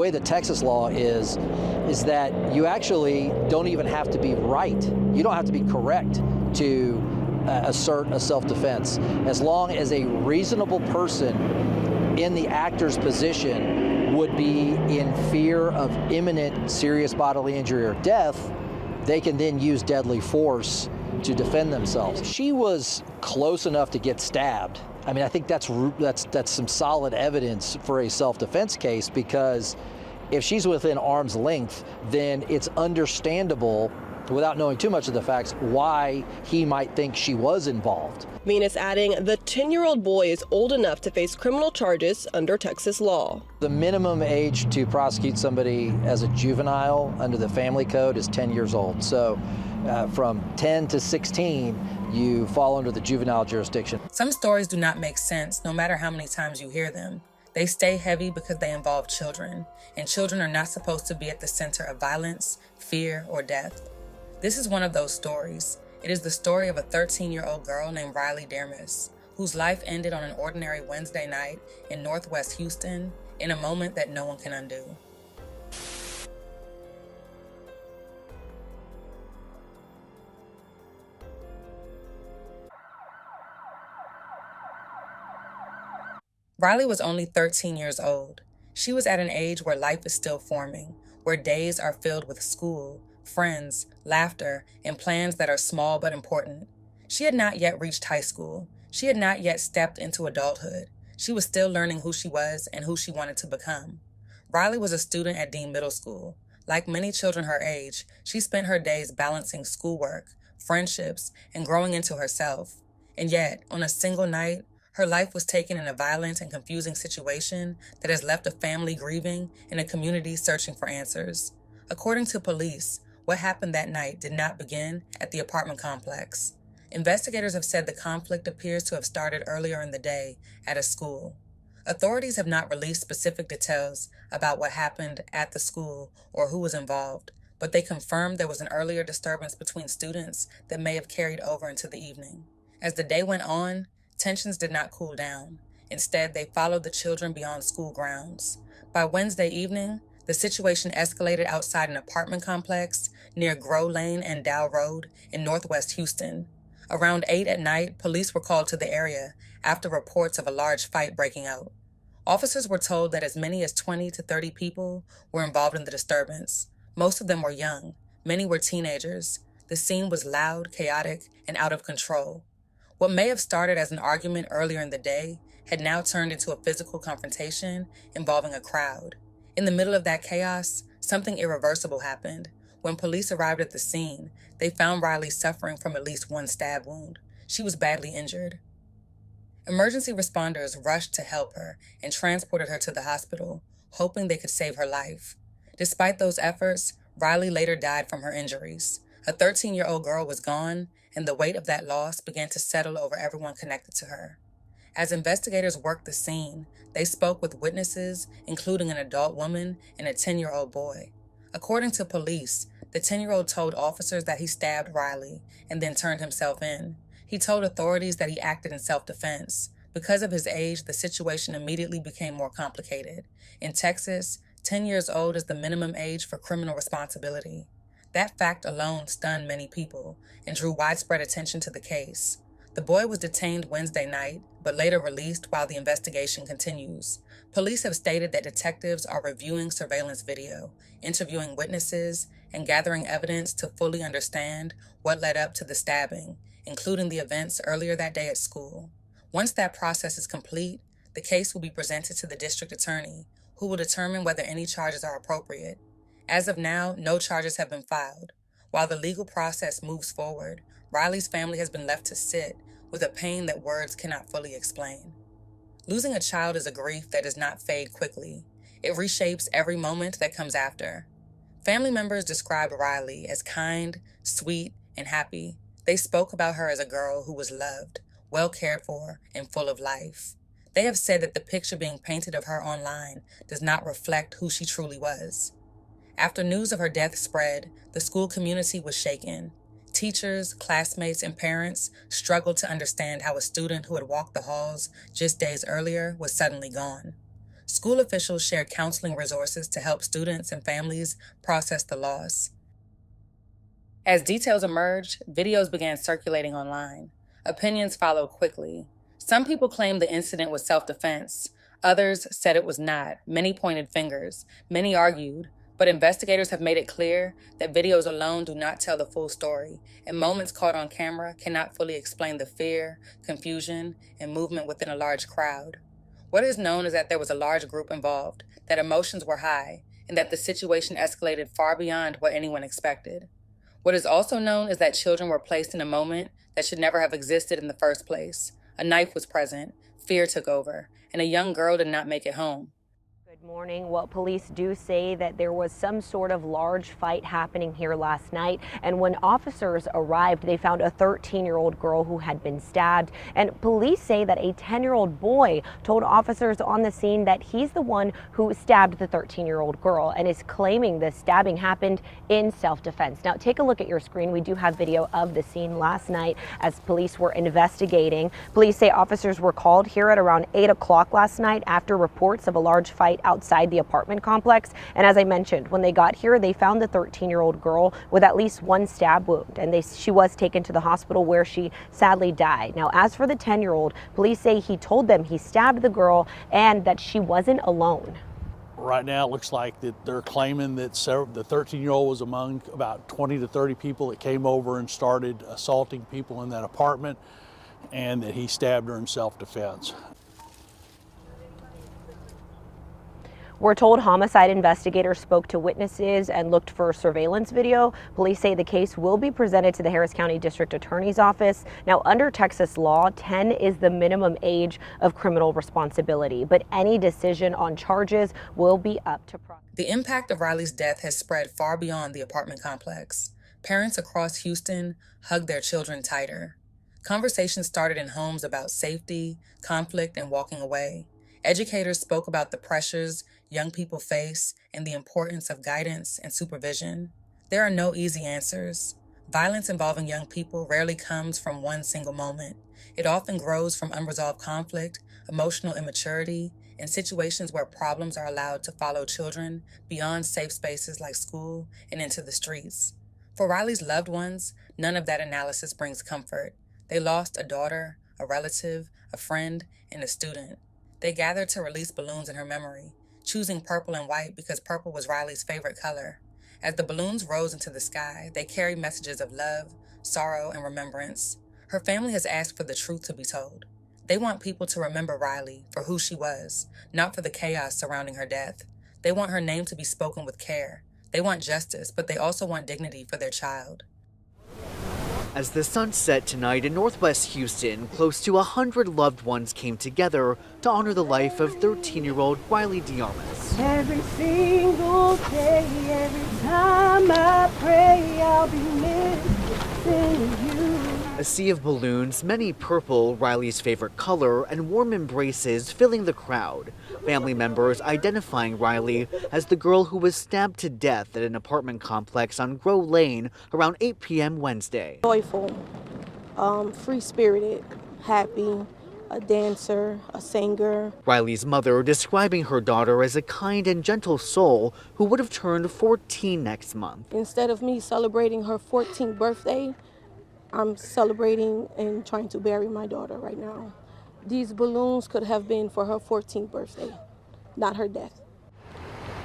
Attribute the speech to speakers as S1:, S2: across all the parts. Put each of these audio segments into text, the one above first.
S1: way the Texas law is that you actually don't even have to be right. You don't have to be correct to assert a self-defense. As long as a reasonable person in the actor's position would be in fear of imminent serious bodily injury or death, they can then use deadly force to defend themselves. She was close enough to get stabbed. I mean, I think that's some solid evidence for a self-defense case, because if she's within arm's length, then it's understandable, without knowing too much of the facts, why he might think she was involved.
S2: Venus adding, the 10-year-old boy is old enough to face criminal charges under Texas law.
S1: The minimum age to prosecute somebody as a juvenile under the family code is 10 years old. So from 10 to 16, you fall under the juvenile jurisdiction.
S3: Some stories do not make sense, no matter how many times you hear them. They stay heavy because they involve children, and children are not supposed to be at the center of violence, fear, or death. This is one of those stories. It is the story of a 13-year-old girl named Riley Dermis, whose life ended on an ordinary Wednesday night in Northwest Houston in a moment that no one can undo. Riley was only 13 years old. She was at an age where life is still forming, where days are filled with school, friends, laughter, and plans that are small but important. She had not yet reached high school. She had not yet stepped into adulthood. She was still learning who she was and who she wanted to become. Riley was a student at Dean Middle School. Like many children her age, she spent her days balancing schoolwork, friendships, and growing into herself. And yet, on a single night, her life was taken in a violent and confusing situation that has left a family grieving and a community searching for answers. According to police, what happened that night did not begin at the apartment complex. Investigators have said the conflict appears to have started earlier in the day at a school. Authorities have not released specific details about what happened at the school or who was involved, but they confirmed there was an earlier disturbance between students that may have carried over into the evening. As the day went on, tensions did not cool down. Instead, they followed the children beyond school grounds. By Wednesday evening, the situation escalated outside an apartment complex near Grow Lane and Dow Road in Northwest Houston. Around 8 at night, police were called to the area after reports of a large fight breaking out. Officers were told that as many as 20 to 30 people were involved in the disturbance. Most of them were young. Many were teenagers. The scene was loud, chaotic, and out of control. What may have started as an argument earlier in the day had now turned into a physical confrontation involving a crowd. In the middle of that chaos, something irreversible happened. When police arrived at the scene, they found Riley suffering from at least one stab wound. She was badly injured. Emergency responders rushed to help her and transported her to the hospital, hoping they could save her life. Despite those efforts, Riley later died from her injuries. A 13-year-old girl was gone, and the weight of that loss began to settle over everyone connected to her. As investigators worked the scene, they spoke with witnesses, including an adult woman and a 10-year-old boy. According to police, the 10-year-old told officers that he stabbed Riley and then turned himself in. He told authorities that he acted in self-defense. Because of his age, the situation immediately became more complicated. In Texas, 10 years old is the minimum age for criminal responsibility. That fact alone stunned many people and drew widespread attention to the case. The boy was detained Wednesday night, but later released while the investigation continues. Police have stated that detectives are reviewing surveillance video, interviewing witnesses, and gathering evidence to fully understand what led up to the stabbing, including the events earlier that day at school. Once that process is complete, the case will be presented to the district attorney, who will determine whether any charges are appropriate. As of now, no charges have been filed. While the legal process moves forward, Riley's family has been left to sit with a pain that words cannot fully explain. Losing a child is a grief that does not fade quickly. It reshapes every moment that comes after. Family members described Riley as kind, sweet, and happy. They spoke about her as a girl who was loved, well cared for, and full of life. They have said that the picture being painted of her online does not reflect who she truly was. After news of her death spread, the school community was shaken. Teachers, classmates, and parents struggled to understand how a student who had walked the halls just days earlier was suddenly gone. School officials shared counseling resources to help students and families process the loss. As details emerged, videos began circulating online. Opinions followed quickly. Some people claimed the incident was self-defense. Others said it was not. Many pointed fingers. Many argued. But investigators have made it clear that videos alone do not tell the full story, and moments caught on camera cannot fully explain the fear, confusion, and movement within a large crowd. What is known is that there was a large group involved, that emotions were high, and that the situation escalated far beyond what anyone expected. What is also known is that children were placed in a moment that should never have existed in the first place. A knife was present, fear took over, and a young girl did not make it home.
S4: Good morning. Well, police do say that there was some sort of large fight happening here last night, and when officers arrived, they found a 13-year-old girl who had been stabbed, and police say that a 10-year-old boy told officers on the scene that he's the one who stabbed the 13-year-old girl and is claiming the stabbing happened in self-defense. Now, take a look at your screen. We do have video of the scene last night as police were investigating. Police say officers were called here at around 8 o'clock last night after reports of a large fight outside the apartment complex. And as I mentioned, when they got here, they found the 13-year-old girl with at least one stab wound, and she was taken to the hospital where she sadly died. Now, as for the 10-year-old, police say he told them he stabbed the girl and that she wasn't alone.
S5: Right now, it looks like that they're claiming that the 13-year-old was among about 20 to 30 people that came over and started assaulting people in that apartment, and that he stabbed her in self-defense.
S4: We're told homicide investigators spoke to witnesses and looked for surveillance video. Police say the case will be presented to the Harris County District Attorney's Office. Now, under Texas law, 10 is the minimum age of criminal responsibility, but any decision on charges will be up to prosecutors.
S3: The impact of Riley's death has spread far beyond the apartment complex. Parents across Houston hug their children tighter. Conversations started in homes about safety, conflict, and walking away. Educators spoke about the pressures young people face and the importance of guidance and supervision. There are no easy answers. Violence involving young people rarely comes from one single moment. It often grows from unresolved conflict, emotional immaturity, and situations where problems are allowed to follow children beyond safe spaces like school and into the streets. For Riley's loved ones, none of that analysis brings comfort. They lost a daughter, a relative, a friend, and a student. They gathered to release balloons in her memory, choosing purple and white because purple was Riley's favorite color. As the balloons rose into the sky, they carried messages of love, sorrow, and remembrance. Her family has asked for the truth to be told. They want people to remember Riley for who she was, not for the chaos surrounding her death. They want her name to be spoken with care. They want justice, but they also want dignity for their child.
S6: As the sun set tonight in northwest Houston, close to 100 loved ones came together to honor the life of 13-year-old Riley Dermis.
S7: Every single day, every time I pray, I'll be missing you.
S6: A sea of balloons, many purple, Riley's favorite color, and warm embraces filling the crowd. Family members identifying Riley as the girl who was stabbed to death at an apartment complex on Grove Lane around 8 p.m. Wednesday.
S7: Joyful, free-spirited, happy, a dancer, a singer.
S6: Riley's mother describing her daughter as a kind and gentle soul who would have turned 14 next month.
S7: Instead of me celebrating her 14th birthday, I'm celebrating and trying to bury my daughter right now. These balloons could have been for her 14th birthday, not her death.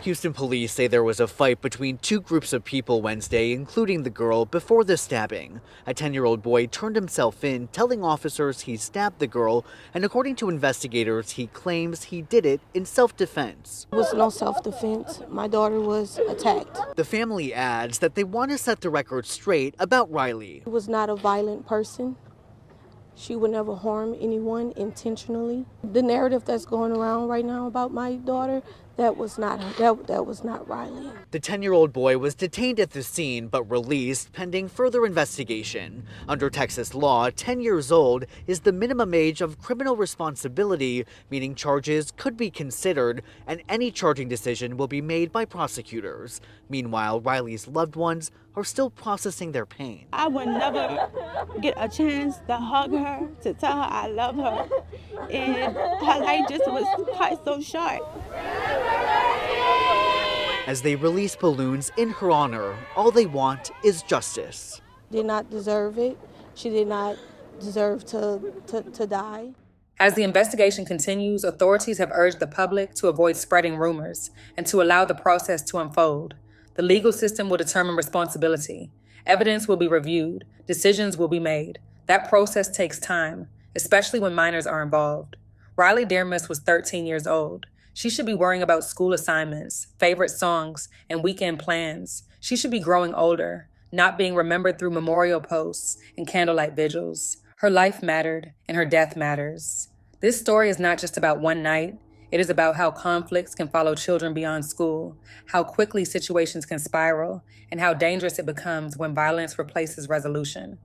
S6: Houston police say there was a fight between two groups of people Wednesday, including the girl, before the stabbing. A 10-year-old boy turned himself in, telling officers he stabbed the girl, and according to investigators, he claims he did it in self-defense.
S7: It was no self-defense. My daughter was attacked.
S6: The family adds that they want to set the record straight about Riley.
S7: She was not a violent person. She would never harm anyone intentionally. The narrative that's going around right now about my daughter, that was not Riley.
S6: The 10-year-old boy was detained at the scene but released pending further investigation. Under Texas law, 10 years old is the minimum age of criminal responsibility, meaning charges could be considered and any charging decision will be made by prosecutors. Meanwhile, Riley's loved ones are still processing their pain.
S8: I would never get a chance to hug her her, to tell her I love her. And her life just was cut so short.
S6: As they release balloons in her honor, all they want is justice.
S7: Did not deserve it. She did not deserve to die.
S3: As the investigation continues, authorities have urged the public to avoid spreading rumors and to allow the process to unfold. The legal system will determine responsibility. Evidence will be reviewed. Decisions will be made. That process takes time, especially when minors are involved. Riley Dermis was 13 years old. She should be worrying about school assignments, favorite songs, and weekend plans. She should be growing older, not being remembered through memorial posts and candlelight vigils. Her life mattered, and her death matters. This story is not just about one night. It is about how conflicts can follow children beyond school, how quickly situations can spiral, and how dangerous it becomes when violence replaces resolution.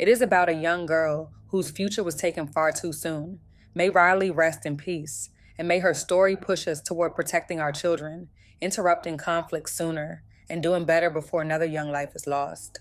S3: It is about a young girl whose future was taken far too soon. May Riley rest in peace, and may her story push us toward protecting our children, interrupting conflict sooner, and doing better before another young life is lost.